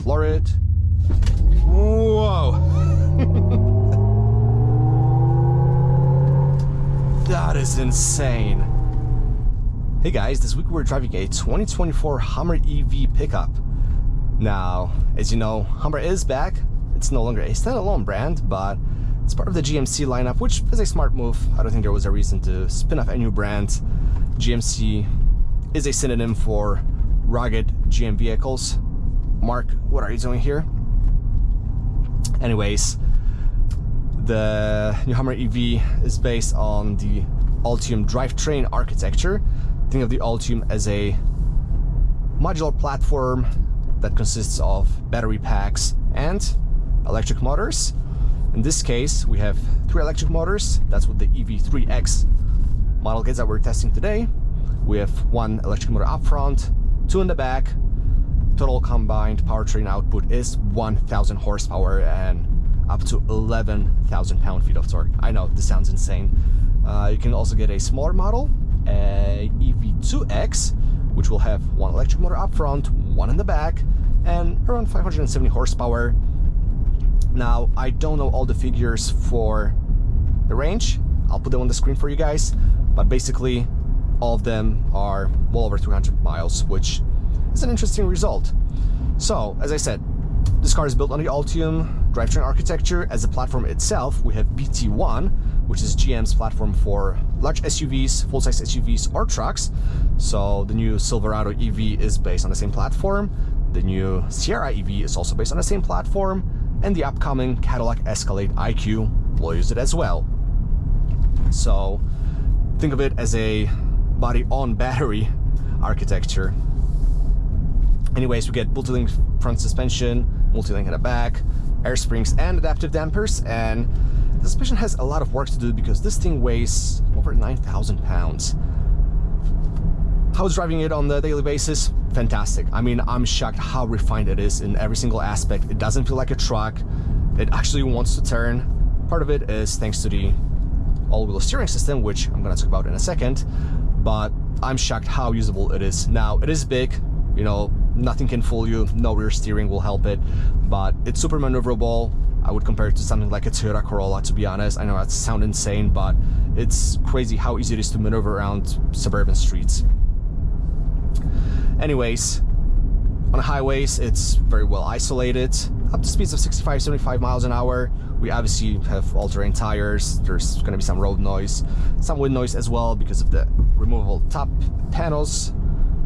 floor it. Whoa! That is insane. Hey guys, this week we're driving a 2024 Hummer EV pickup. Now, as you know, Hummer is back. It's no longer a standalone brand, but it's part of the GMC lineup, which is a smart move. I don't think there was a reason to spin off a new brand. GMC is a synonym for rugged GM vehicles. Mark, what are you doing here? Anyways, the new Hummer EV is based on the Ultium drivetrain architecture. Think of the Ultium as a modular platform that consists of battery packs and electric motors. In this case, we have 3 electric motors. That's what the EV3X model gets that we're testing today. We have 1 electric motor up front, 2 in the back. Total combined powertrain output is 1,000 horsepower and up to 11,000 pound-feet of torque. I know, this sounds insane. You can also get a smaller model, a EV2X, which will have 1 electric motor up front, 1 in the back, and around 570 horsepower. Now, I don't know all the figures for the range. I'll put them on the screen for you guys, but basically all of them are well over 300 miles, which is an interesting result. So, as I said, this car is built on the Ultium drivetrain architecture. As a platform itself, we have BT1, which is GM's platform for large SUVs, full-size SUVs, or trucks. So the new Silverado EV is based on the same platform. The new Sierra EV is also based on the same platform. And the upcoming Cadillac Escalade IQ will use it as well. So think of it as a body-on-battery architecture. Anyways, we get multi-link front suspension, multi-link in the back, air springs and adaptive dampers, and the suspension has a lot of work to do because this thing weighs over 9,000 pounds. How's driving it on the daily basis? Fantastic. I mean, I'm shocked how refined it is in every single aspect. It doesn't feel like a truck. It actually wants to turn. Part of it is thanks to the all-wheel steering system, which I'm gonna talk about in a second, but I'm shocked how usable it is. Now, it is big, you know, nothing can fool you, no rear steering will help it, but it's super maneuverable. I would compare it to something like a Toyota Corolla, to be honest. I know that sounds insane, but it's crazy how easy it is to maneuver around suburban streets. Anyways, on highways, it's very well isolated, up to speeds of 65-75 miles an hour. We obviously have all-terrain tires. There's going to be some road noise, some wind noise as well because of the removable top panels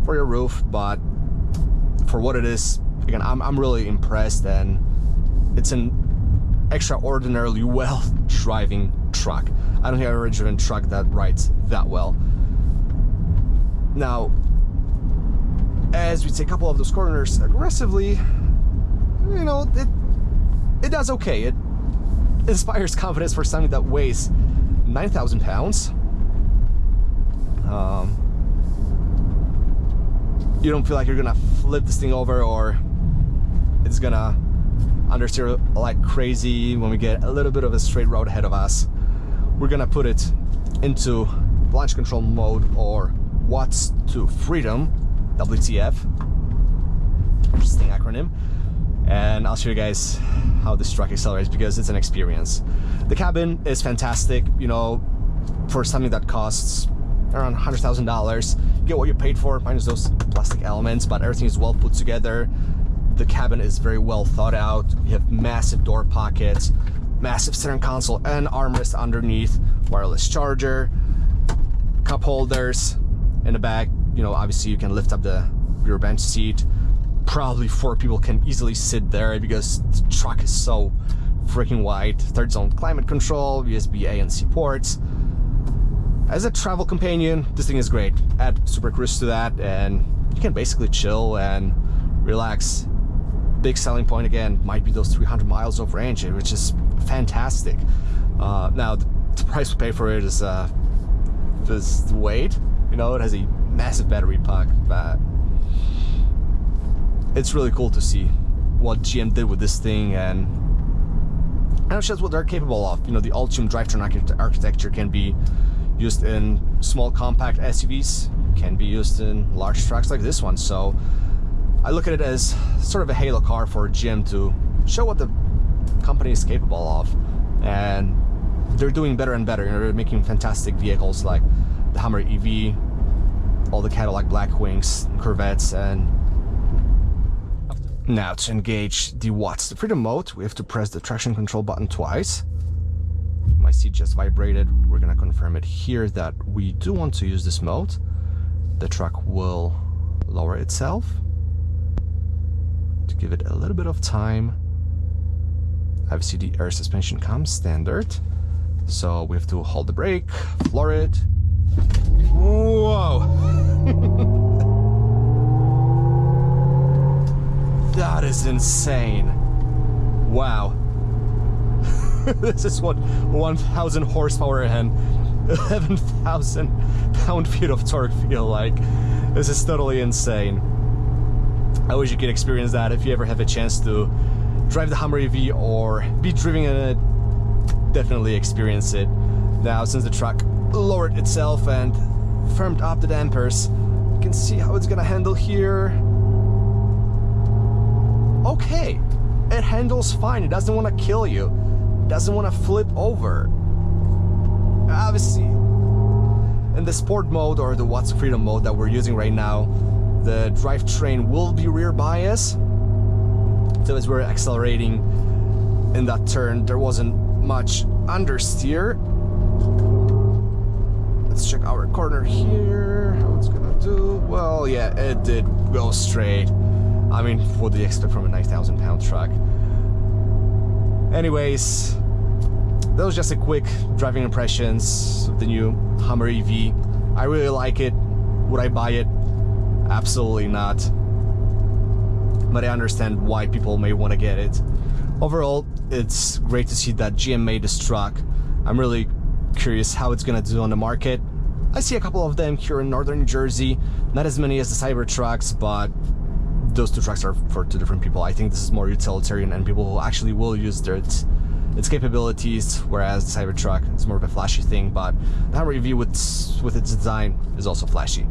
for your roof, but for what it is, again, I'm really impressed, and it's an extraordinarily well driving truck. I don't think I've ever driven a truck that rides that well. Now, as we take a couple of those corners aggressively, you know, it does okay. It inspires confidence for something that weighs 9,000 pounds. You don't feel like you're gonna flip this thing over or it's gonna understeer like crazy when we get a little bit of a straight road ahead of us. We're gonna put it into launch control mode, or Watts to Freedom, WTF, interesting acronym, and I'll show you guys how this truck accelerates because it's an experience. The cabin is fantastic, you know, for something that costs around $100,000. You get what you paid for, minus those plastic elements, but everything is well put together. The cabin is very well thought out. You have massive door pockets, massive center console and armrest underneath, wireless charger, cup holders in the back. You know, obviously you can lift up the rear bench seat. Probably 4 people can easily sit there because the truck is so freaking wide. 3rd zone climate control, USB A and C ports. As a travel companion, this thing is great. Add Super Cruise to that and you can basically chill and relax. Big selling point again might be those 300 miles of range, which is fantastic. Now the price we pay for it is just the weight. You know, it has a massive battery pack, but it's really cool to see what GM did with this thing, and it shows what they're capable of. You know, the Ultium drivetrain architecture can be used in small compact SUVs, can be used in large trucks like this one. So I look at it as sort of a halo car for GM to show what the company is capable of, and they're doing better and better. You know, they're making fantastic vehicles like the Hummer EV, all the Cadillac Blackwings, Corvettes, and now to engage the watts. For the mode, we have to press the traction control button twice. My seat just vibrated. We're gonna confirm it here that we do want to use this mode. The truck will lower itself to give it a little bit of time. Obviously the air suspension comes standard, so we have to hold the brake, floor it. Whoa! That is insane. Wow. This is what 1,000 horsepower and 11,000 pound-feet of torque feel like. This is totally insane. I wish you could experience that if you ever have a chance to drive the Hummer EV or be driven in it. Definitely experience it. Now, since the truck lowered itself and firmed up the dampers, you can see how it's gonna handle here. Okay, it handles fine. It doesn't want to kill you. It doesn't want to flip over. Obviously, in the sport mode or the Watts of Freedom mode that we're using right now, the drivetrain will be rear bias. So as we're accelerating in that turn, there wasn't much understeer. Let's check our corner here, how it's gonna do. Well, yeah, it did go straight. I mean, what do you expect from a 9,000 pound truck? Anyways, that was just a quick driving impressions of the new Hummer EV. I really like it. Would I buy it? Absolutely not. But I understand why people may want to get it. Overall, it's great to see that GM made this truck. I'm really curious how it's gonna do on the market. I see a couple of them here in northern New Jersey. Not as many as the Cybertrucks, but those two trucks are for two different people. I think this is more utilitarian and people who actually will use its capabilities, whereas the Cybertruck is more of a flashy thing, but the Hummer EV with its design is also flashy.